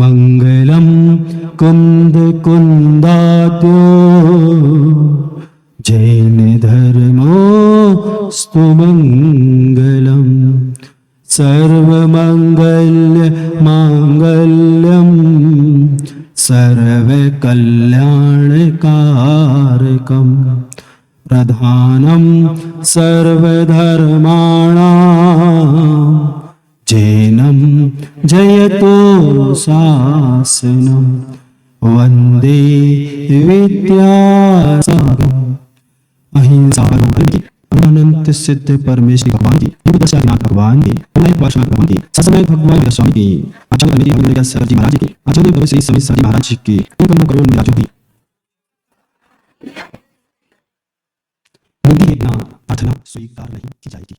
मङ्गलं कुन्द कुन्दात्यो जैन धर्मोऽस्तु मङ्गलम् सर्वमङ्गल्य माङ्गल्यं सर्वकल्याणकारकं प्रधानं सर्वधर्माणां जैनं जयतो शासनं वन्दे विद्यासागरम् अहिंसा अनंत सिद्ध परमेश्वर भगवान की दशादिनाथ भगवान की पार्श्व भगवान की ससमय भगवान स्वामी की आचार्य मेरी भगवान सर जी महाराज की आचार्य भगवान श्री समित सर जी महाराज की उनको करोड़ मिराजों की प्रार्थना स्वीकार नहीं की जाएगी।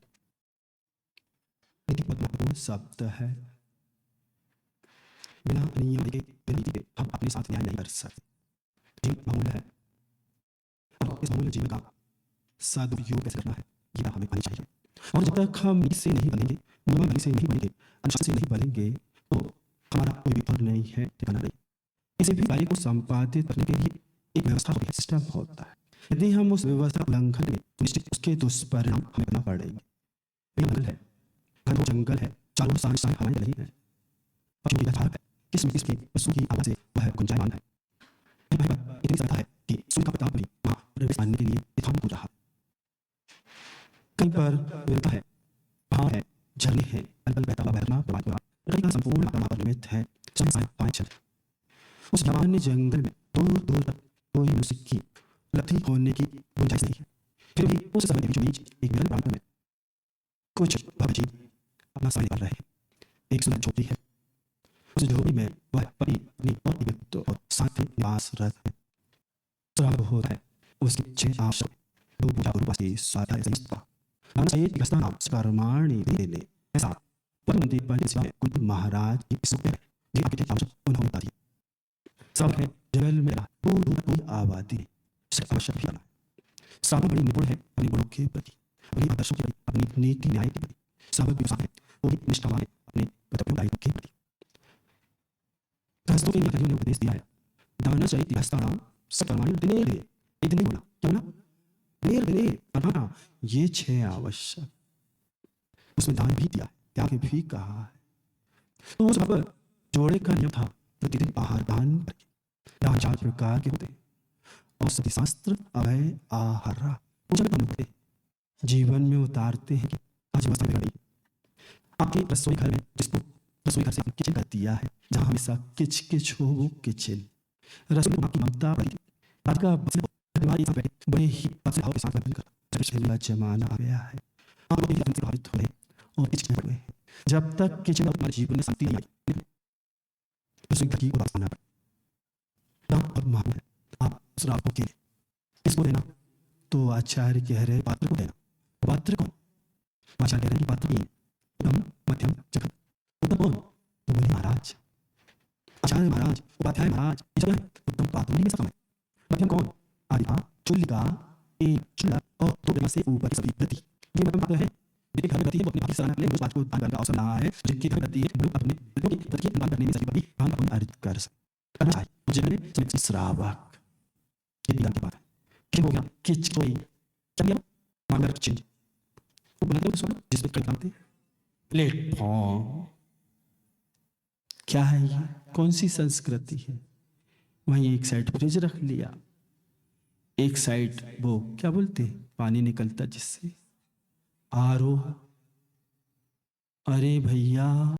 शब्द है बिना नियम के हम अपने साथ न्याय नहीं कर सकते। मामूल है और इस मामूल जीवन का सदुपयोग कैसे करना है ये हमें आनी चाहिए। और जब तक हम नीति से नहीं बनेंगे, नियमावली से नहीं बनेंगे, अनुशासन से नहीं बनेंगे तो हमारा कोई भी फल नहीं है, ठिकाना नहीं। किसी भी कार्य को संपादित करने के लिए एक व्यवस्था होती है, सिस्टम होता है। यदि हम उस व्यवस्था उल्लंघन में तो निश्चित उसके दुष्परिणाम हमें करना पड़ेंगे। जंगल है, घनघोर जंगल है, चारों सारी हवाएं नहीं है, पशुओं का झाड़ है, किस्म पशु की आवाज से वह गुंजायमान है। इतनी सरलता है कि सूर्य का प्रताप भी वहां प्रवेश पाने के लिए इथाम हो रहा। कहीं पर विरता है, पहाड़ है, झरने हैं, पल बहता हुआ बहना प्रवाह प्रकृति का संपूर्ण आत्मा पर निमित्त है। उस जवान जंगल में दूर दूर तक कोई मनुष्य की उपलब्धि होने की गुंजाइश नहीं है। फिर भी उस समय के बीचों बीच एक विरल प्रांत में कुछ भवजीव अपना समय निकाल रहे हैं। एक सुंदर झोपड़ी है, उस झोपड़ी में वह पति अपनी और मित्र और साथी निवासरत है। श्राद्ध होता है, उसकी 6 आवश्यक दो पूजा रूप से स्वाध्याय संयुक्त कर्माणि देने ऐसा परमंत्री पंडित कुल महाराज की सुप्य ये आपके आवश्यक उन्होंने बता दिया। सब है जंगल में दूर दूर कोई आबादी आवश्यक भी करना है। सारा बड़ी निपुण है अपने गुणों के प्रति, अपने आदर्शों के प्रति, अपनी नीति न्याय के प्रति। सब विवसाय है वो भी निष्ठावान है अपने कर्तव्यों दायित्व के प्रति। गृहस्थों के लिए ने उपदेश दिया है, दान चरित गृहस्थानां सकर्माणि दिने दिने। एक दिन नहीं बोला, क्या बोला? दिने दिने करना, ये 6 आवश्यक। उसमें दान भी दिया, त्याग भी कहा है। तो उस वक्त जोड़े का नियम था प्रतिदिन आहार दान करके। दान 4 प्रकार के होते हैं, औषधि शास्त्र, अभय, आहारा। पूजा में होते जीवन में उतारते हैं कि आज व्यवस्था बिगड़ गई। आपके रसोई घर में जिसको रसोई घर से किचन कर दिया है, जहाँ हमेशा किच किच हो वो किचन। रसोई में आपकी ममता बड़ी का बड़े ही भाव के साथ जमाना आ गया है और प्रभावित हो रहे और किचन पड़ गए हैं। जब तक किचन हमारे जीवन में शांति नहीं आई, रसोई घर की उदास आना पड़ा। अब मालूम है आप उस रात को केले किसको देना? तो आचार्य कह रहे पात्र को देना। पात्र कौन? आचार्य कह रहे हैं पात्र की उत्तम मध्यम जगत। उत्तम कौन? तो बोले महाराज, आचार्य महाराज, उपाध्याय महाराज, ये जगह उत्तम पात्र नहीं समय। मध्यम कौन? आदिका, चुल्लिका, एक चुल्ला और 2 प्रेमा से ऊपर की सभी गति, ये मध्यम पात्र है। जिनके घर में गति है वो अपनी बात सराहना के लिए उस बात को दान करने का अवसर रहा है। जिनके घर में गति है वो अपने गतियों की गति दान करने में सभी बड़ी दान को अर्जित कर करना चाहिए। तो जिन्होंने समिति श्रावक ये दान की बात है। किन हो गया किच कोई क्या गया मांगर चिन्ह वो बनाते हो उसको जिसमें कई बनाते प्लेटफॉर्म। क्या है ये? कौन सी संस्कृति है? वहीं एक साइड फ्रिज रख लिया, एक साइड वो क्या बोलते हैं पानी निकलता जिससे आरओ। अरे भैया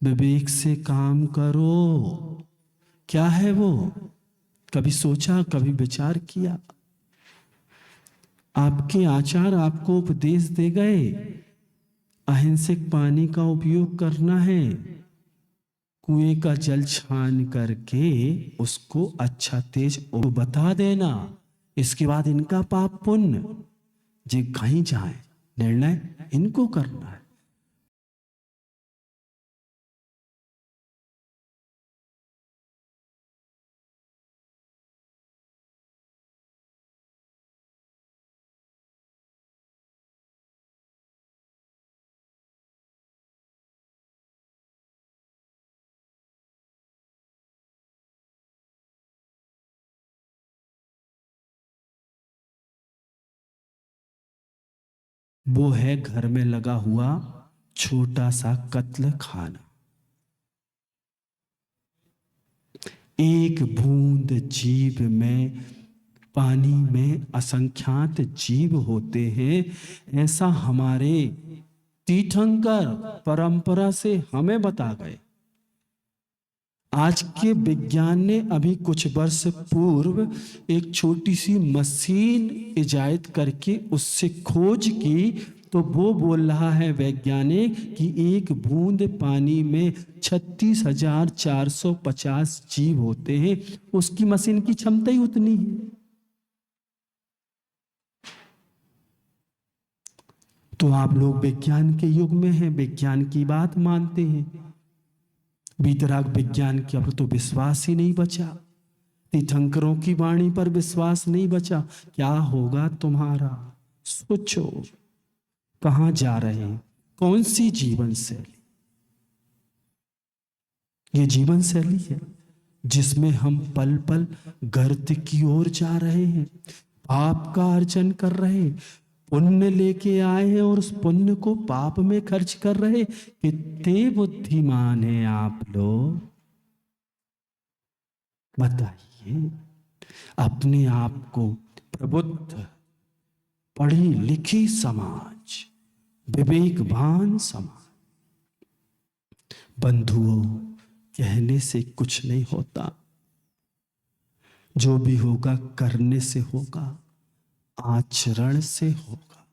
विवेक से काम करो। क्या है वो? कभी सोचा, कभी विचार किया? आपके आचार आपको उपदेश दे गए, अहिंसक पानी का उपयोग करना है, कुएं का जल छान करके उसको अच्छा तेज बता देना। इसके बाद इनका पाप पुण्य जे कहीं जाए, निर्णय इनको करना है। वो है घर में लगा हुआ छोटा सा कत्ल खाना। एक बूंद जीव में, पानी में असंख्यात जीव होते हैं, ऐसा हमारे तीर्थंकर परंपरा से हमें बता गए। आज के विज्ञान ने अभी कुछ वर्ष पूर्व एक छोटी सी मशीन इजाद करके उससे खोज की, तो वो बोल रहा है वैज्ञानिक कि एक बूंद पानी में 36,450 जीव होते हैं। उसकी मशीन की क्षमता ही उतनी है। तो आप लोग विज्ञान के युग में हैं, विज्ञान की बात मानते हैं। बीतराग विज्ञान के अब तो विश्वास ही नहीं बचा, तीर्थंकरों की वाणी पर विश्वास नहीं बचा। क्या होगा तुम्हारा? सोचो, कहां जा रहे हैं? कौन सी जीवन शैली? ये जीवन शैली है जिसमें हम पल पल गर्त की ओर जा रहे हैं, पाप का अर्जन कर रहे हैं, पुण्य लेके आए हैं और उस पुण्य को पाप में खर्च कर रहे। कितने बुद्धिमान हैं आप लोग, बताइए। अपने आप को प्रबुद्ध, पढ़ी लिखी समाज, विवेकवान समाज। बंधुओं, कहने से कुछ नहीं होता, जो भी होगा करने से होगा, आचरण से होगा।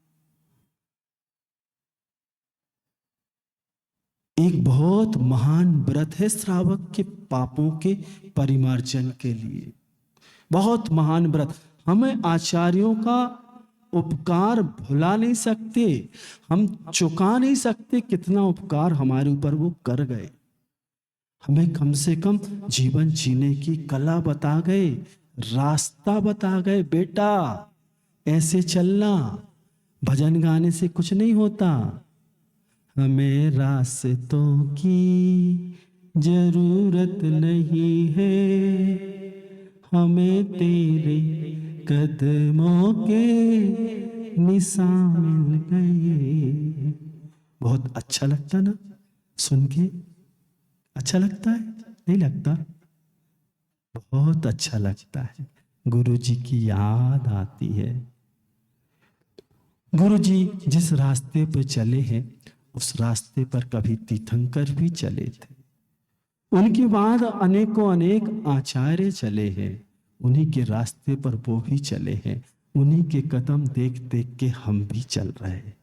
एक बहुत महान व्रत है श्रावक के पापों के परिमार्जन के लिए, बहुत महान व्रत। हमें आचार्यों का उपकार भुला नहीं सकते, हम चुका नहीं सकते कितना उपकार हमारे ऊपर वो कर गए। हमें कम से कम जीवन जीने की कला बता गए, रास्ता बता गए। बेटा ऐसे चलना, भजन गाने से कुछ नहीं होता। हमें रास्तों की जरूरत नहीं है, हमें तेरे कदमों के निशान मिल गए। बहुत अच्छा लगता ना सुन के? अच्छा लगता है? नहीं लगता? बहुत अच्छा लगता है। गुरु जी की याद आती है। गुरु जी जिस रास्ते पर चले हैं, उस रास्ते पर कभी तीर्थंकर भी चले थे। उनके बाद अनेकों अनेक आचार्य चले हैं, उन्हीं के रास्ते पर वो भी चले हैं। उन्हीं के कदम देख देख के हम भी चल रहे हैं।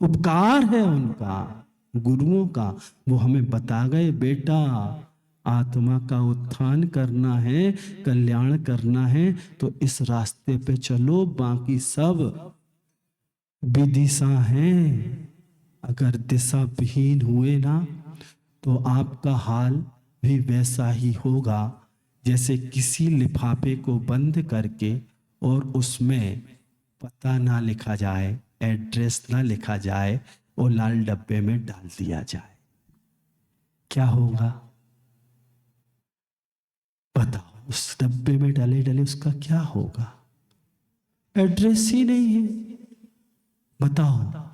उपकार है उनका, गुरुओं का। वो हमें बता गए, बेटा आत्मा का उत्थान करना है, कल्याण करना है, तो इस रास्ते पे चलो, बाकी सब विदिशा हैं। अगर दिशा विहीन हुए ना, तो आपका हाल भी वैसा ही होगा जैसे किसी लिफाफे को बंद करके और उसमें पता ना लिखा जाए, एड्रेस ना लिखा जाए और लाल डब्बे में डाल दिया जाए। क्या होगा बताओ? उस डब्बे में डाले डाले उसका क्या होगा? एड्रेस ही नहीं है। बताओ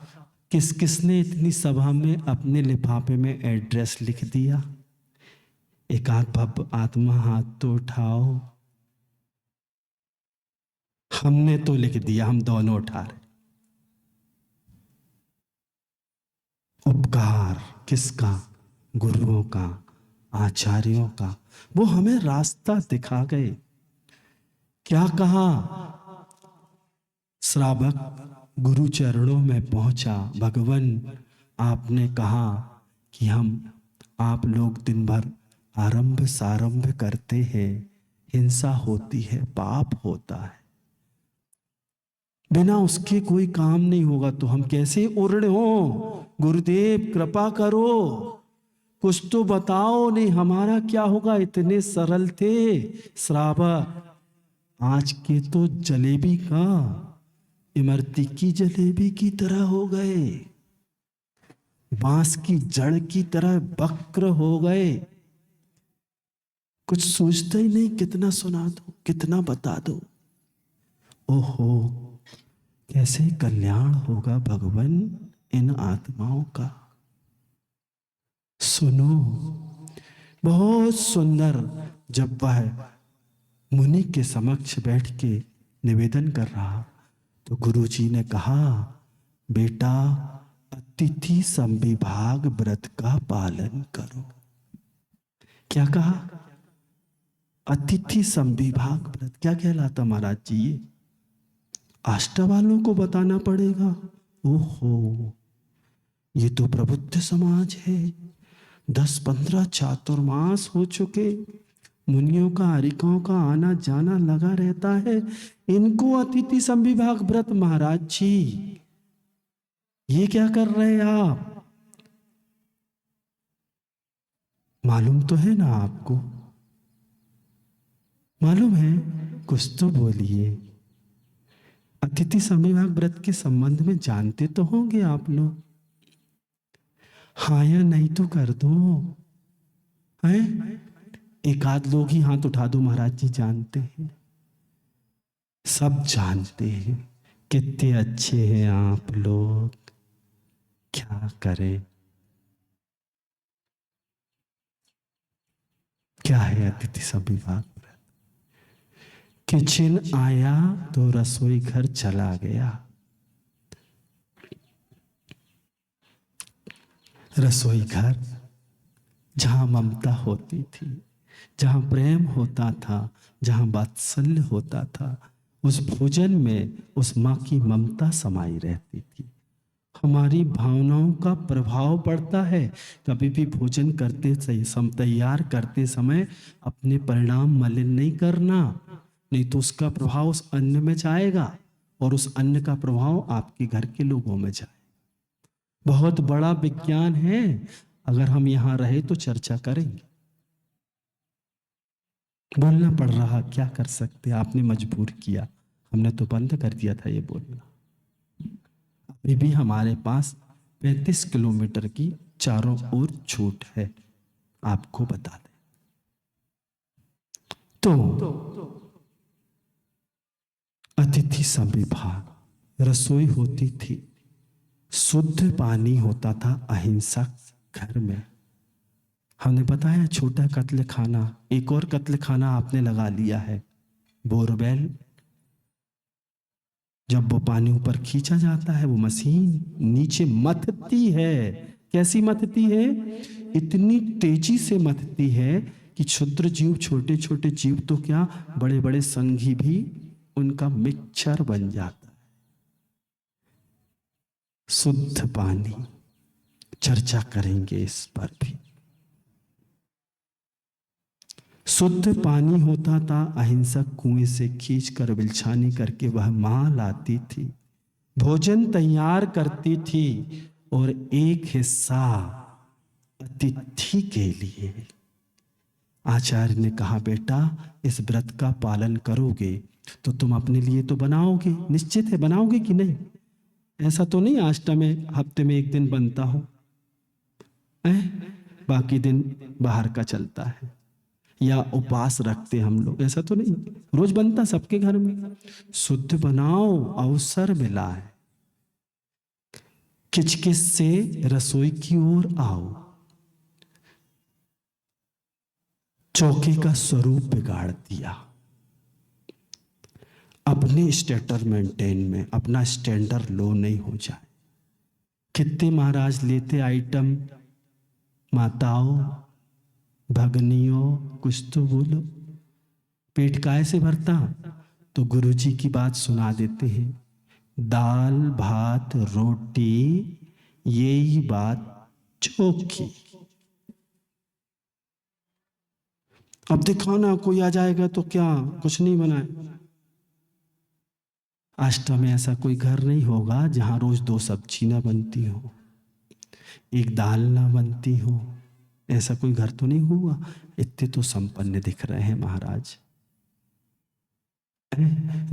किस किसने इतनी सभा में अपने लिफाफे में एड्रेस लिख दिया? एक आध आत्मा हाथ तो उठाओ। हमने तो लिख दिया, हम दोनों उठा रहे। उपकार किसका? गुरुओं का, आचार्यों का। वो हमें रास्ता दिखा गए। क्या कहा? श्रावक गुरु चरणों में पहुंचा, भगवन आपने कहा कि हम आप लोग दिन भर आरंभ सारंभ करते हैं, हिंसा होती है, पाप होता है, बिना उसके कोई काम नहीं होगा, तो हम कैसे उर्ण हो? गुरुदेव कृपा करो, कुछ तो बताओ, नहीं हमारा क्या होगा? इतने सरल थे श्रावक, आज के तो जलेबी का, इमरती की जलेबी की तरह हो गए, बांस की जड़ की तरह वक्र हो गए। कुछ सोचते ही नहीं, कितना सुना दो, कितना बता दो। ओहो, कैसे कल्याण होगा भगवान इन आत्माओं का। सुनो, बहुत सुंदर। जब वह मुनि के समक्ष बैठ के निवेदन कर रहा, तो गुरुजी ने कहा, बेटा अतिथि संविभाग व्रत का पालन करो। क्या कहा? अतिथि संविभाग व्रत क्या कहलाता महाराज जी? ये आष्टा वालों को बताना पड़ेगा। ओहो, ये तो प्रबुद्ध समाज है। 10-15 चातुर्मास हो चुके, मुनियों का हरिकाओं का आना जाना लगा रहता है, इनको अतिथि संविभाग व्रत। महाराज जी ये क्या कर रहे हैं आप? मालूम तो है ना आपको? मालूम है? कुछ तो बोलिए। अतिथि संविभाग व्रत के संबंध में जानते तो होंगे आप लोग। हाँ या नहीं तो कर दो, हैं? एक आध लोग ही हाथ उठा दो, महाराज जी जानते हैं। सब जानते हैं। कितने अच्छे हैं आप लोग, क्या करें। क्या है अतिथि संविभाग व्रत? किचन आया तो रसोई घर चला गया। रसोई घर जहां ममता होती थी, जहां प्रेम होता था, जहां वात्सल्य होता था, उस भोजन में उस माँ की ममता समाई रहती थी। हमारी भावनाओं का प्रभाव पड़ता है। कभी भी भोजन करते तैयार करते समय अपने परिणाम मलिन नहीं करना, नहीं तो उसका प्रभाव उस अन्न में जाएगा और उस अन्न का प्रभाव आपके घर के लोगों में जाए। बहुत बड़ा विज्ञान है। अगर हम यहां रहे तो चर्चा करेंगे। बोलना पड़ रहा, क्या कर सकते, आपने मजबूर किया, हमने तो बंद कर दिया था ये बोलना। अभी भी हमारे पास 35 किलोमीटर की चारों ओर छूट है, आपको बता दें। तो अतिथि संविभाग, रसोई होती थी, शुद्ध पानी होता था, अहिंसक घर में। हमने बताया छोटा कत्ल खाना, एक और कत्ल खाना आपने लगा लिया है, बोरवेल। जब वो पानी ऊपर खींचा जाता है, वो मशीन नीचे मथती है। कैसी मथती है? इतनी तेजी से मथती है कि क्षुद्र जीव, छोटे छोटे जीव तो क्या, बड़े बड़े संघी भी उनका मिक्सचर बन जाता है। शुद्ध पानी, चर्चा करेंगे इस पर भी। शुद्ध पानी होता था, अहिंसक कुएं से खींचकर बिलछानी करके वह मां लाती थी, भोजन तैयार करती थी, और एक हिस्सा अतिथि के लिए। आचार्य ने कहा, बेटा इस व्रत का पालन करोगे तो तुम अपने लिए तो बनाओगे, निश्चित है बनाओगे कि नहीं? ऐसा तो नहीं आष्टा में हफ्ते में एक दिन बनता हो, बाकी दिन बाहर का चलता है, या उपवास रखते हम लोग, ऐसा तो नहीं, रोज बनता सबके घर में। शुद्ध बनाओ, अवसर मिला है। किचकिच से रसोई की ओर आओ, चौके का स्वरूप बिगाड़ दिया। अपने स्टेटर मेंटेन में अपना स्टैंडर्ड लो नहीं हो जाए। कितने महाराज लेते आइटम, माताओं, भगनियों, कुछ तो बोलो। पेट काय से भरता? तो गुरुजी की बात सुना देते हैं, दाल भात रोटी, यही बात चोखी। अब देखो ना, कोई आ जाएगा तो क्या कुछ नहीं बनाए। आष्टा में ऐसा कोई घर नहीं होगा जहां रोज 2 सब्जी ना बनती हो, एक दाल ना बनती हो। ऐसा कोई घर तो नहीं हुआ। इतने तो संपन्न दिख रहे हैं महाराज।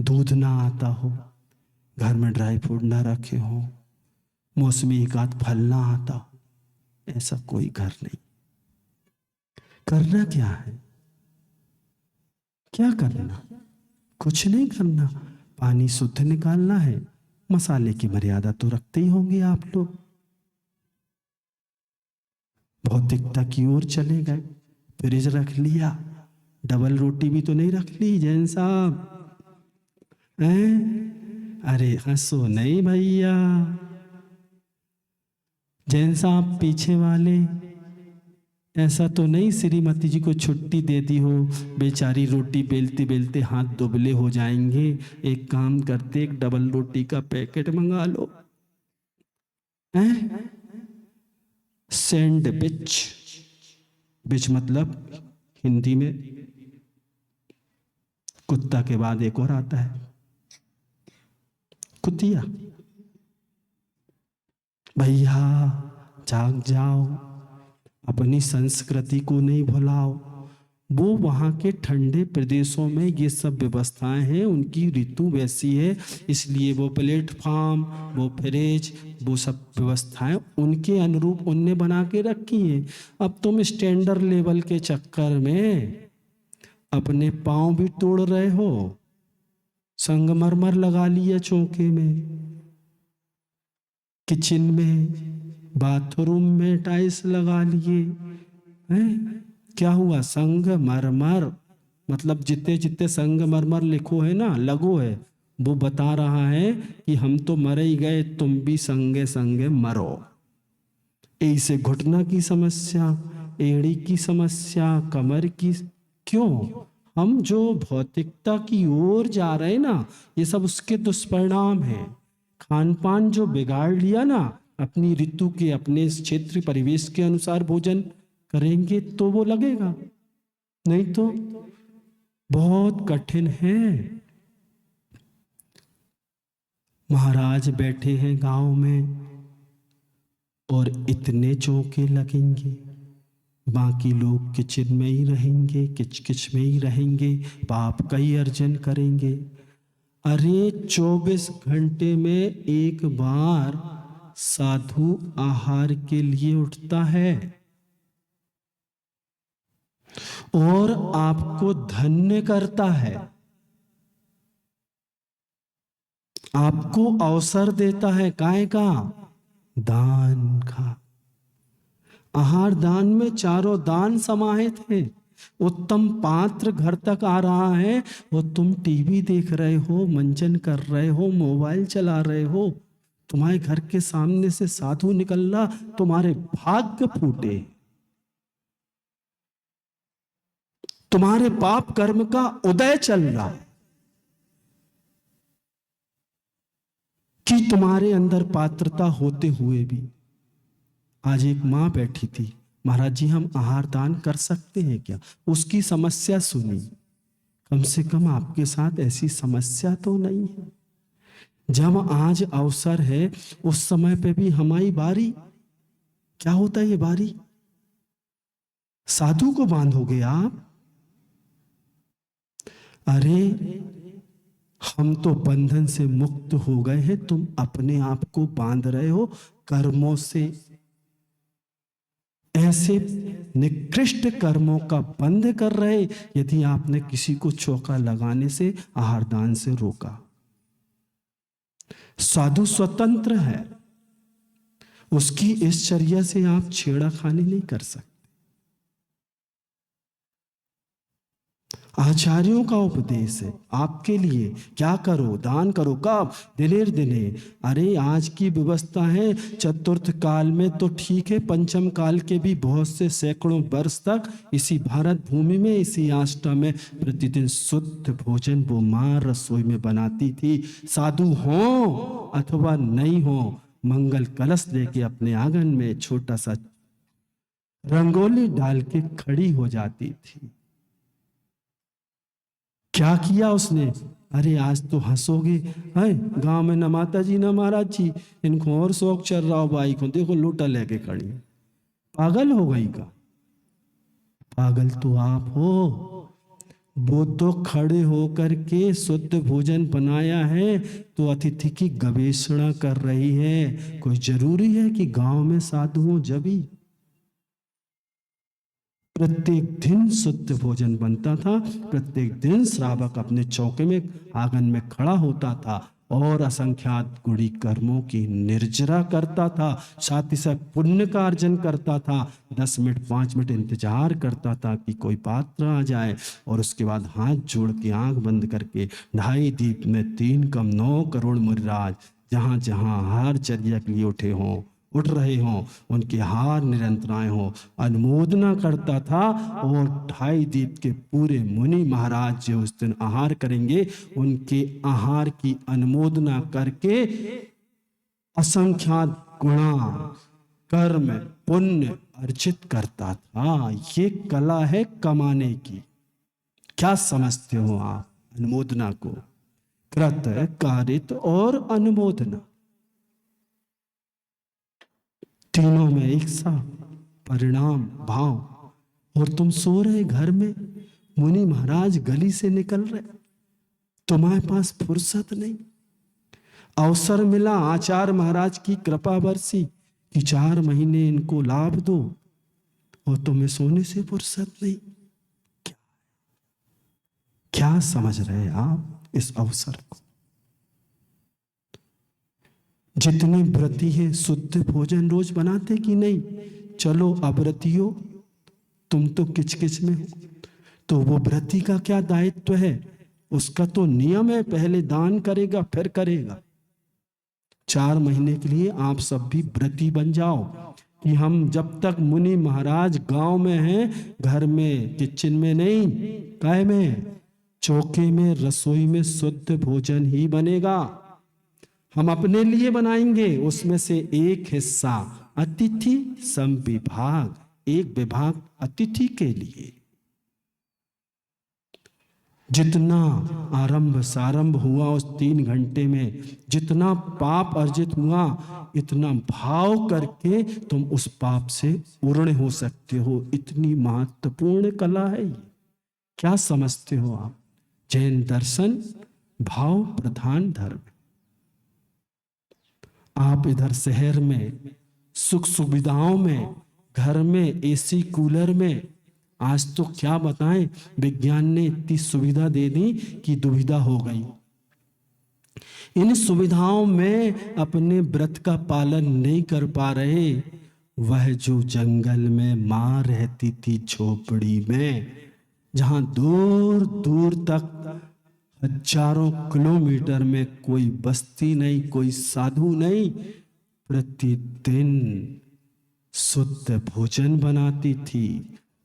दूध ना आता हो, घर में ड्राई फ्रूट ना रखे हो, मौसमी एक आध फल ना आता हो, ऐसा कोई घर नहीं। करना क्या है? क्या करना? कुछ नहीं करना। पानी शुद्ध निकालना है। मसाले की मर्यादा तो रखते ही होंगे आप लोग। भौतिकता की ओर चले गए, फ्रिज रख लिया, डबल रोटी भी तो नहीं रख ली जैन साहब हैं? अरे हंसो नहीं भैया, जैन साहब पीछे वाले, ऐसा तो नहीं श्रीमती जी को छुट्टी दे दी हो, बेचारी रोटी बेलते बेलते हाथ दुबले हो जाएंगे। एक काम करते, एक डबल रोटी का पैकेट मंगा लो। हैं? सैंडविच, बिच मतलब हिंदी में कुत्ता के बाद एक और आता है, कुतिया। भैया जाग जाओ, अपनी संस्कृति को नहीं भुलाओ। वो वहाँ के ठंडे प्रदेशों में ये सब व्यवस्थाएं हैं, उनकी ऋतु वैसी है, इसलिए वो प्लेटफॉर्म, वो फ्रिज, वो सब व्यवस्थाएं उनके अनुरूप उनने बना के रखी हैं। अब तुम स्टैंडर्ड लेवल के चक्कर में अपने पांव भी तोड़ रहे हो। संगमरमर लगा लिया चौके में, किचन में, बाथरूम में टाइल्स लगा लिए हैं। क्या हुआ? संगमरमर मतलब जितने जितने संगमरमर लिखो है ना, लगो है, वो बता रहा है कि हम तो मरे ही गए, तुम भी संगे संगे मरो। ऐसे घुटना की समस्या, एड़ी की समस्या, कमर की, क्यों? हम जो भौतिकता की ओर जा रहे हैं ना, ये सब उसके दुष्परिणाम हैं। खान पान जो बिगाड़ लिया ना, अपनी ऋतु के, अपने क्षेत्र परिवेश के अनुसार भोजन करेंगे तो वो लगेगा, नहीं तो बहुत कठिन है। महाराज बैठे हैं गांव में और इतने चौके लगेंगे, बाकी लोग किचन में ही रहेंगे, किचकिच में ही रहेंगे, पाप का ही अर्जन करेंगे। अरे 24 घंटे में एक बार साधु आहार के लिए उठता है और आपको धन्य करता है, आपको अवसर देता है काय का? दान का। आहार दान में चारों दान समाहित हैं। उत्तम पात्र घर तक आ रहा है और तुम टीवी देख रहे हो, मंचन कर रहे हो, मोबाइल चला रहे हो, तुम्हारे घर के सामने से साधु निकल रहा, तुम्हारे भाग्य फूटे। तुम्हारे पाप कर्म का उदय चल रहा कि तुम्हारे अंदर पात्रता होते हुए भी। आज एक मां बैठी थी, महाराज जी हम आहार दान कर सकते हैं क्या? उसकी समस्या सुनी। कम से कम आपके साथ ऐसी समस्या तो नहीं है। जब आज अवसर है उस समय पे भी हमारी बारी। क्या होता है ये बारी? साधु को बांधोगे आप? अरे हम तो बंधन से मुक्त हो गए हैं, तुम अपने आप को बांध रहे हो कर्मों से। ऐसे निकृष्ट कर्मों का बंध कर रहे यदि आपने किसी को चौका लगाने से, आहार दान से रोका। साधु स्वतंत्र है, उसकी इस चर्या से आप छेड़ाखानी नहीं कर सकते। आचार्यों का उपदेश है आपके लिए। क्या करो, दान करो। कब? दिनेर दिने। अरे आज की व्यवस्था है चतुर्थ काल में तो ठीक है, पंचम काल के भी बहुत से सैकड़ों वर्ष तक इसी भारत भूमि में, इसी आष्टा में प्रतिदिन शुद्ध भोजन वो मां रसोई में बनाती थी। साधु हो अथवा नहीं हो, मंगल कलश लेके अपने आंगन में छोटा सा रंगोली डाल के खड़ी हो जाती थी। क्या किया उसने? अरे आज तो हंसोगे, है गांव में न माता जी न महाराज जी, इनको और शौक चल रहा हो भाई को, देखो लोटा लेके खड़ी है। पागल हो गई का? पागल तो आप हो। वो तो खड़े होकर के शुद्ध भोजन बनाया है तो अतिथि की गवेषणा कर रही है। कोई जरूरी है कि गांव में साधु हो? जभी प्रत्येक दिन शुद्ध भोजन बनता था, प्रत्येक दिन श्रावक अपने चौके में आंगन में खड़ा होता था और असंख्यात गुड़ी कर्मों की निर्जरा करता था, साथ ही साथ पुण्य का अर्जन करता था। 10 मिनट 5 मिनट इंतजार करता था कि कोई पात्र आ जाए और उसके बाद हाथ जोड़ के आंख बंद करके 2.5 दीप में 3 कम 9 करोड़ मुर्राज जहां जहां हार चर्या के लिए उठ रहे हों उनके हार निरंतराएं हों, अनुमोदना करता था। और 2.5 दीप के पूरे मुनि महाराज जो उस दिन आहार करेंगे, उनके आहार की अनुमोदना करके असंख्यात गुणा कर्म पुण्य अर्जित करता था। ये कला है कमाने की। क्या समझते हो आप अनुमोदना को? कृत, कारित और अनुमोदना तीनों में एक सा परिणाम भाव। और तुम सो रहे घर में, मुनि महाराज गली से निकल रहे, तुम्हारे पास फुर्सत नहीं। अवसर मिला, आचार्य महाराज की कृपा बरसी कि 4 महीने इनको लाभ दो, और तुम्हें सोने से फुर्सत नहीं। क्या समझ रहे आप इस अवसर को? जितने व्रती हैं शुद्ध भोजन रोज बनाते कि नहीं? चलो अव्रतियों, तुम तो किचकिच में हो, तो वो व्रती का क्या दायित्व है? उसका तो नियम है, पहले दान करेगा फिर करेगा। 4 महीने के लिए आप सब भी व्रती बन जाओ कि हम जब तक मुनि महाराज गांव में हैं, घर में किचन में नहीं, काय में, चौके में रसोई में शुद्ध भोजन ही बनेगा। हम अपने लिए बनाएंगे, उसमें से एक हिस्सा अतिथि संविभाग, एक विभाग अतिथि के लिए। जितना आरंभ सारंभ हुआ उस 3 घंटे में, जितना पाप अर्जित हुआ, इतना भाव करके तुम उस पाप से उर्ण हो सकते हो। इतनी महत्वपूर्ण कला है ये। क्या समझते हो आप? जैन दर्शन भाव प्रधान धर्म। आप इधर शहर में सुख सुविधाओं में, घर में एसी कूलर में, आज तो क्या बताएं, विज्ञान ने इतनी सुविधा दे दी कि दुविधा हो गई। इन सुविधाओं में अपने व्रत का पालन नहीं कर पा रहे। वह जो जंगल में मां रहती थी झोपड़ी में, जहां दूर दूर तक हजारों किलोमीटर में कोई बस्ती नहीं, कोई साधु नहीं, प्रतिदिन शुद्ध भोजन बनाती थी,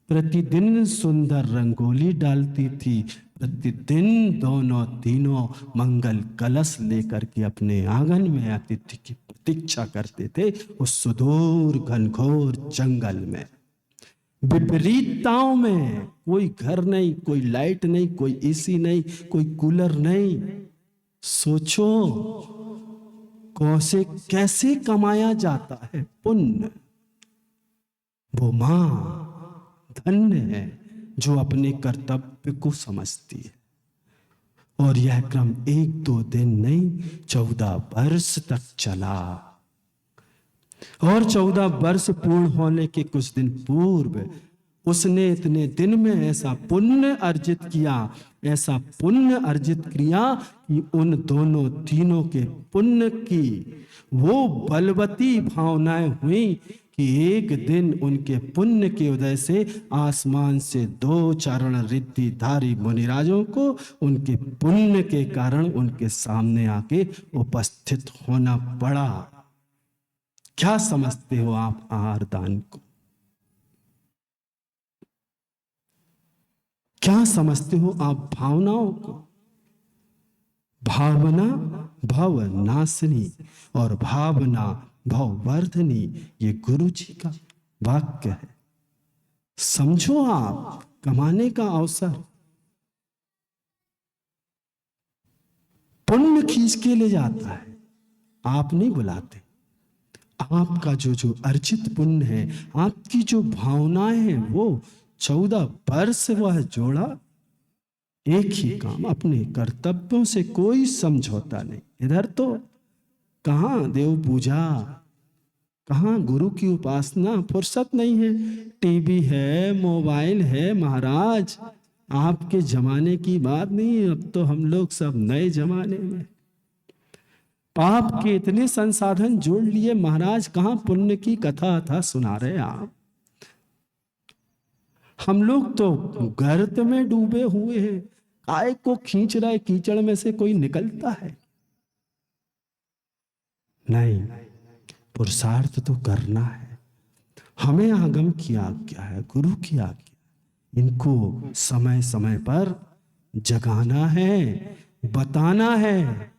प्रतिदिन सुंदर रंगोली डालती थी, प्रतिदिन दोनों तीनों मंगल कलश लेकर के अपने आंगन में अतिथि की प्रतीक्षा करते थे उस सुदूर घनघोर जंगल में। विपरीतताओं में, कोई घर नहीं, कोई लाइट नहीं, कोई एसी नहीं, कोई कूलर नहीं। सोचो कैसे कमाया जाता है पुण्य। वो मां धन्य है जो अपने कर्तव्य को समझती है। और यह क्रम 1-2 दिन नहीं, 14 वर्ष तक चला। और 14 वर्ष पूर्ण होने के कुछ दिन पूर्व उसने इतने दिन में ऐसा पुण्य अर्जित किया, ऐसा पुण्य अर्जित किया कि उन दोनों तीनों के पुण्य की वो बलवती भावनाएं हुई कि एक दिन उनके पुण्य के उदय से आसमान से 2 चरण रिद्धिधारी मुनिराजों को उनके पुण्य के कारण उनके सामने आके उपस्थित होना पड़ा। क्या समझते हो आप आहार दान को? क्या समझते हो आप भावनाओं को? भावना भव नाशनी और भावना भव वर्धनी, ये गुरु जी का वाक्य है। समझो, आप कमाने का अवसर पुण्य खींच के ले जाता है, आप नहीं बुलाते। आपका जो अर्जित पुण्य है, आपकी जो भावनाएं हैं, वो 14 वर्ष वह जोड़ा एक ही काम, अपने कर्तव्यों से कोई समझौता नहीं। इधर तो कहाँ देव पूजा, कहाँ गुरु की उपासना, फुर्सत नहीं है। टीवी है, मोबाइल है महाराज, आपके जमाने की बात नहीं। अब तो हम लोग सब नए जमाने में, पाप के इतने संसाधन जोड़ लिए महाराज, कहाँ पुण्य की कथा था सुना रहे आप। हम लोग तो गर्त में डूबे हुए हैं, काय को खींच रहे, कीचड़ में से कोई निकलता है नहीं। पुरुषार्थ तो करना है। हमें आगम की आज्ञा है, गुरु की आज्ञा, इनको समय समय पर जगाना है, बताना है,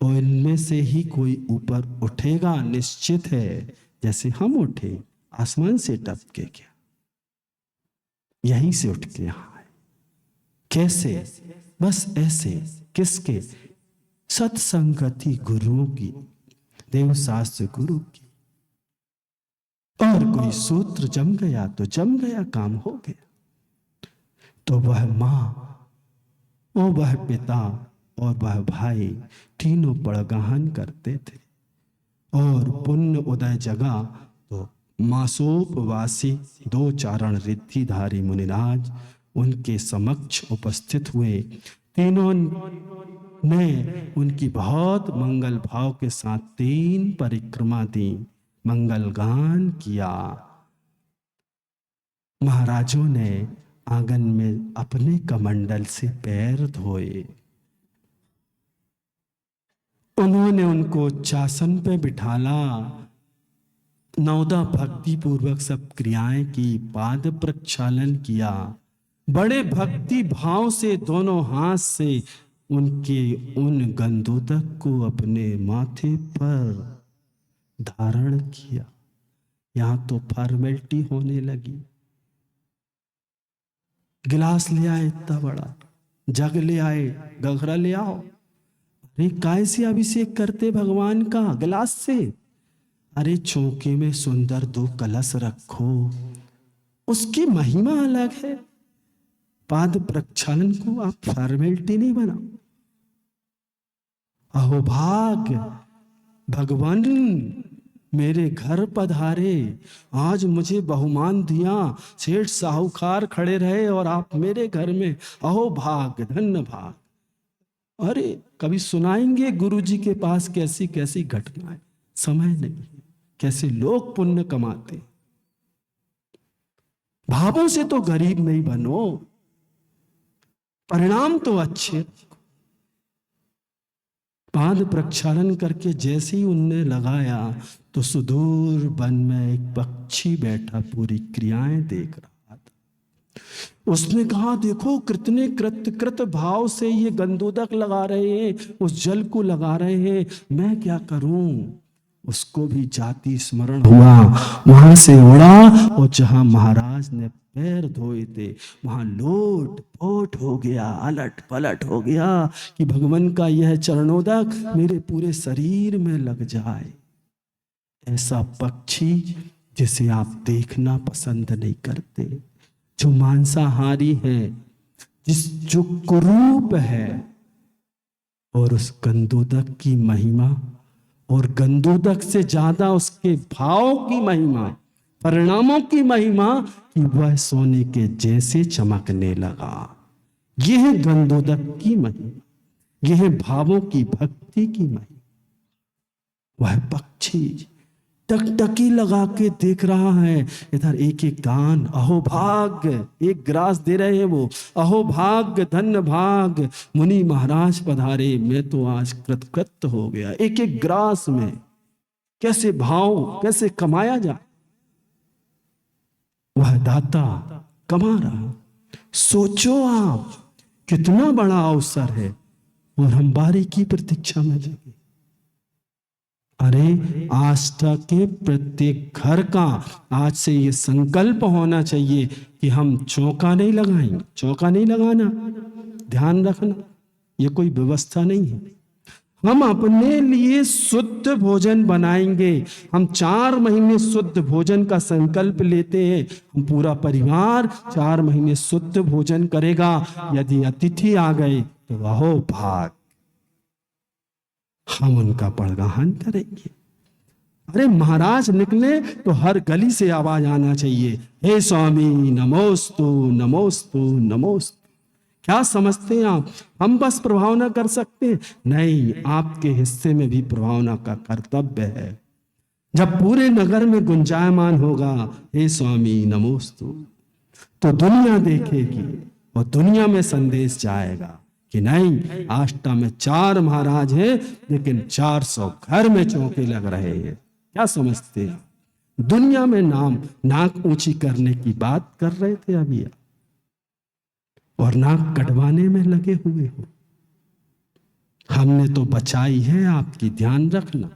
और इनमें से ही कोई ऊपर उठेगा, निश्चित है। जैसे हम उठे, आसमान से टपके क्या, यहीं से उठ के यहां आए। कैसे? बस ऐसे। किसके? सत्संगति गुरुओं की, देव शास्त्र गुरु की। और कोई सूत्र जम गया तो जम गया, काम हो गया। तो वह मां और वह पिता और वह भाई तीनों पड़गहन करते थे। और पुण्य उदय जगा तो मासोपवासी 2 चारण रिद्धिधारी मुनिराज उनके समक्ष उपस्थित हुए। तीनों ने उनकी बहुत मंगल भाव के साथ 3 परिक्रमा दी, मंगल गान किया। महाराजों ने आंगन में अपने कमंडल से पैर धोए। उन्होंने उनको उच्चासन पे बिठाला, नवदा भक्ति पूर्वक सब क्रियाएं की, पाद प्रक्षालन किया। बड़े भक्ति भाव से दोनों हाथ से उनके उन गंधोदक को अपने माथे पर धारण किया। यहां तो फॉर्मेलिटी होने लगी। गिलास ले आए, इतना बड़ा जग ले आए, गघरा ले आओ। अरे काय से अभिषेक करते भगवान का? गिलास से। अरे चौके में सुंदर 2 कलश रखो, उसकी महिमा अलग है। पाद प्रक्षालन को आप फॉर्मेलिटी नहीं बनाओ। अहो भाग, भगवान मेरे घर पधारे, आज मुझे बहुमान दिया, सेठ साहूकार खड़े रहे और आप मेरे घर में, अहो भाग, धन्य भाग। अरे कभी सुनाएंगे गुरु जी के पास कैसी कैसी घटनाएं, समय नहीं, कैसे लोग पुण्य कमाते। भावों से तो गरीब नहीं बनो, परिणाम तो अच्छे। पाद प्रक्षालन करके जैसे ही उनने लगाया तो सुदूर वन में एक पक्षी बैठा पूरी क्रियाएं देख रहा था। उसने कहा, देखो कितने कृत भाव से ये गंधोदक लगा रहे हैं, उस जल को लगा रहे हैं, मैं क्या करूं? उसको भी जाति स्मरण हुआ, वहां से उड़ा और जहां महाराज ने पैर धोए थे वहां लोट पोट हो गया, अलट पलट हो गया कि भगवान का यह चरणोदक मेरे पूरे शरीर में लग जाए। ऐसा पक्षी जिसे आप देखना पसंद नहीं करते, जो मांसाहारी है, जो कुरूप है, और उस गंधोदक की महिमा, और गंधोदक से ज्यादा उसके भाव की महिमा, परिणामों की महिमा कि वह सोने के जैसे चमकने लगा। यह है गंधोदक की महिमा, यह है भावों की भक्ति की महिमा। वह पक्षी टकटकी लगा के देख रहा है, इधर एक एक दान, अहो भाग्य, एक ग्रास दे रहे हैं वो, अहो भाग्य, धन्य भाग्य, मुनि महाराज पधारे, मैं तो आज कृतकृत हो गया। एक एक ग्रास में कैसे भाव, कैसे कमाया जाए, वह दाता कमा रहा। सोचो आप, कितना बड़ा अवसर है, और हम बारी की प्रतीक्षा में लगे। अरे आस्था के प्रत्येक घर का आज से ये संकल्प होना चाहिए कि हम चौका नहीं लगाएंगे। चौका नहीं लगाना, ध्यान रखना, ये कोई व्यवस्था नहीं है। हम अपने लिए शुद्ध भोजन बनाएंगे। हम 4 महीने शुद्ध भोजन का संकल्प लेते हैं। हम पूरा परिवार 4 महीने शुद्ध भोजन करेगा। यदि अतिथि आ गए तो अहो भाग, हम उनका बड़गाहन करेंगे। अरे महाराज निकले तो हर गली से आवाज आना चाहिए, हे स्वामी नमोस्तु नमोस्तु नमोस्तु। क्या समझते हैं आप, हम बस प्रभावना कर सकते हैं? नहीं, आपके हिस्से में भी प्रभावना का कर्तव्य है। जब पूरे नगर में गुंजायमान होगा हे स्वामी नमोस्तु, तो दुनिया देखेगी और दुनिया में संदेश जाएगा कि नहीं, आष्टा में 4 महाराज हैं लेकिन 400 घर में चौके लग रहे हैं। क्या समझते हैं? दुनिया में नाक ऊंची करने की बात कर रहे थे अभी, और नाक कटवाने में लगे हुए हो। हमने तो बचाई है आपकी, ध्यान रखना।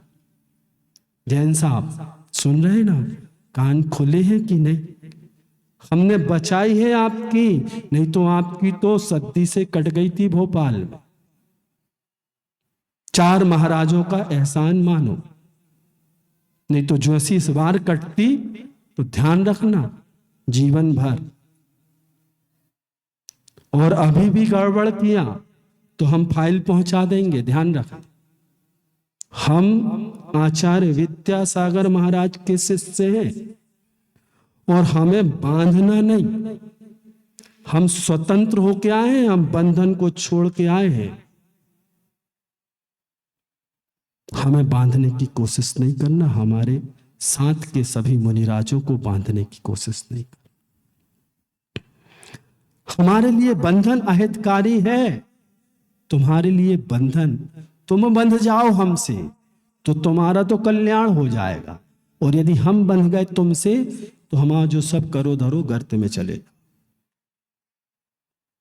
जैन साहब सुन रहे ना, कान खुले हैं कि नहीं? हमने बचाई है आपकी, नहीं तो आपकी तो सद्दी से कट गई थी भोपाल में। 4 महाराजों का एहसान मानो, नहीं तो जो इस बार कटती तो ध्यान रखना जीवन भर। और अभी भी गड़बड़ किया तो हम फाइल पहुंचा देंगे, ध्यान रखना। हम आचार्य विद्यासागर महाराज के शिष्य हैं और हमें बांधना नहीं। हम स्वतंत्र होके आए हैं, हम बंधन को छोड़ के आए हैं। हमें बांधने की कोशिश नहीं करना, हमारे साथ के सभी मुनिराजों को बांधने की कोशिश नहीं करना। हमारे लिए बंधन अहितकारी है, तुम्हारे लिए बंधन, तुम बंध जाओ हमसे तो तुम्हारा तो कल्याण हो जाएगा, और यदि हम बंध गए तुमसे तो हमारा जो सब करो धरो गर्त में चले।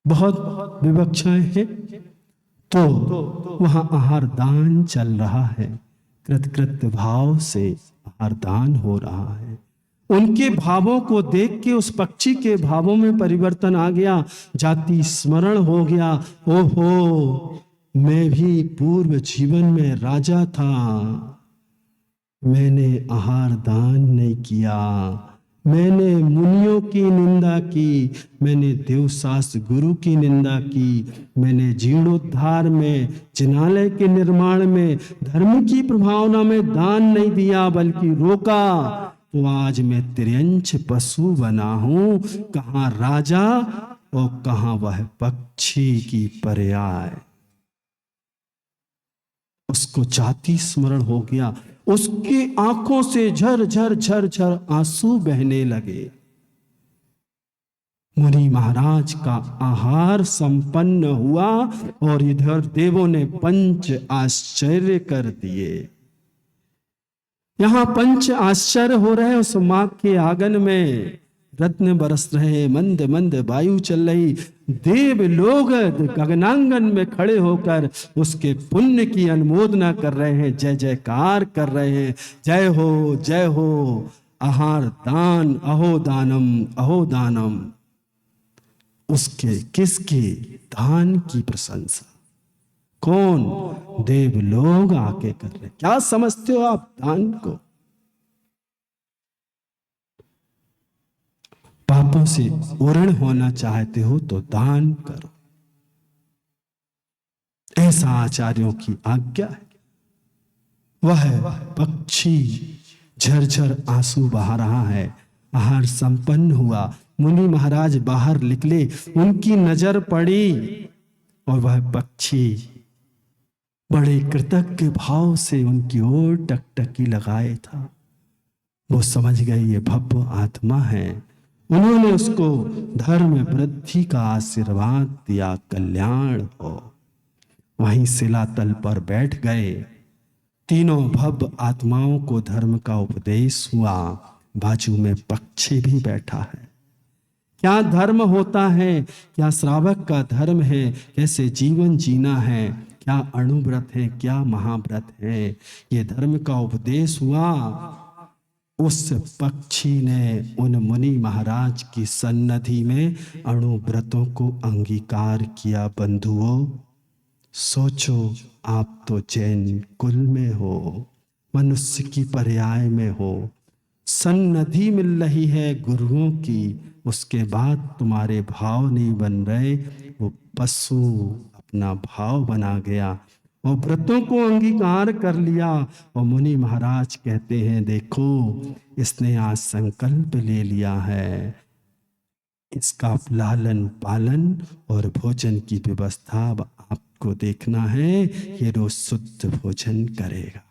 बहुत विवक्षाएं हैं, तो वहां आहार दान चल रहा है, कृतकृत्य भाव से आहार दान हो रहा है। उनके भावों को देख के उस पक्षी के भावों में परिवर्तन आ गया, जाति स्मरण हो गया। ओहो, मैं भी पूर्व जीवन में राजा था, मैंने आहार दान नहीं किया, मैंने मुनियों की निंदा की, मैंने देवशास्त्र गुरु की निंदा की, मैंने जीर्णोद्धार में, जिनालय के निर्माण में, धर्म की प्रभावना में दान नहीं दिया बल्कि रोका। तो आज मैं तिर्यंच पशु बना हूं, कहां राजा और कहां वह पक्षी की पर्याय। उसको जाति स्मरण हो गया, उसकी आंखों से झर झर झर झर आंसू बहने लगे। मुनि महाराज का आहार संपन्न हुआ और इधर देवों ने पंच आश्चर्य कर दिए। यहां पंच आश्चर्य हो रहे, उस मां के आंगन में रत्न बरस रहे, मंद मंद वायु चल रही। देव लोग गगनांगन में खड़े होकर उसके पुण्य की अनुमोदना कर रहे हैं, जय जयकार कर रहे हैं, जय हो जय हो, आहार दान, अहो दानम अहो दानम। उसके किसके दान की प्रशंसा? कौन? देव लोग आके कर रहे। क्या समझते हो आप दान को? पापों से उरण होना चाहते हो तो दान करो, ऐसा आचार्यों की आज्ञा है। वह पक्षी झरझर आंसू बहा रहा है, आहार संपन्न हुआ। मुनि महाराज बाहर निकले, उनकी नजर पड़ी और वह पक्षी बड़े कृतज्ञ भाव से उनकी ओर टकटकी लगाए था। वो समझ गए ये भव्य आत्मा है। उन्होंने उसको धर्म वृद्धि का आशीर्वाद दिया, कल्याण हो। वहीं शिलातल पर बैठ गए। तीनों भव्य आत्माओं को धर्म का उपदेश हुआ। बाजू में पक्षी भी बैठा है। क्या धर्म होता है, क्या श्रावक का धर्म है, कैसे जीवन जीना है, क्या अणुव्रत है, क्या महाव्रत है, ये धर्म का उपदेश हुआ। उस पक्षी ने उन मुनि महाराज की सन्निधि में अणुव्रतों को अंगीकार किया। बंधुओं, सोचो, आप तो जैन कुल में हो, मनुष्य की पर्याय में हो, सन्निधि मिल रही है गुरुओं की, उसके बाद तुम्हारे भाव नहीं बन रहे, वो पशु अपना भाव बना गया और व्रतों को अंगीकार कर लिया। और मुनि महाराज कहते हैं, देखो इसने आज संकल्प ले लिया है, इसका लालन पालन और भोजन की व्यवस्था अब आपको देखना है, ये रोज शुद्ध भोजन करेगा।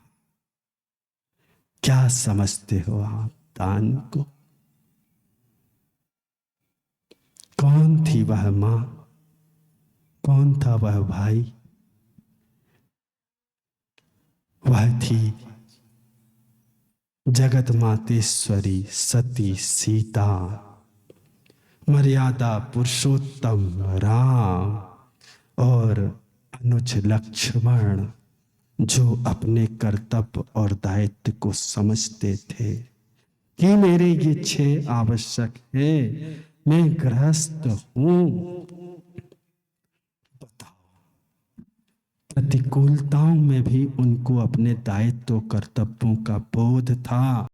क्या समझते हो आप दान को? कौन थी वह मां, कौन था वह भाई? वह थी जगत मातेश्वरी सती सीता, मर्यादा पुरुषोत्तम राम और अनुज लक्ष्मण, जो अपने कर्तव्य और दायित्व को समझते थे कि मेरे ये 6 आवश्यक है, मैं गृहस्थ हूं। प्रतिकूलताओं में भी उनको अपने दायित्व कर्तव्यों का बोध था।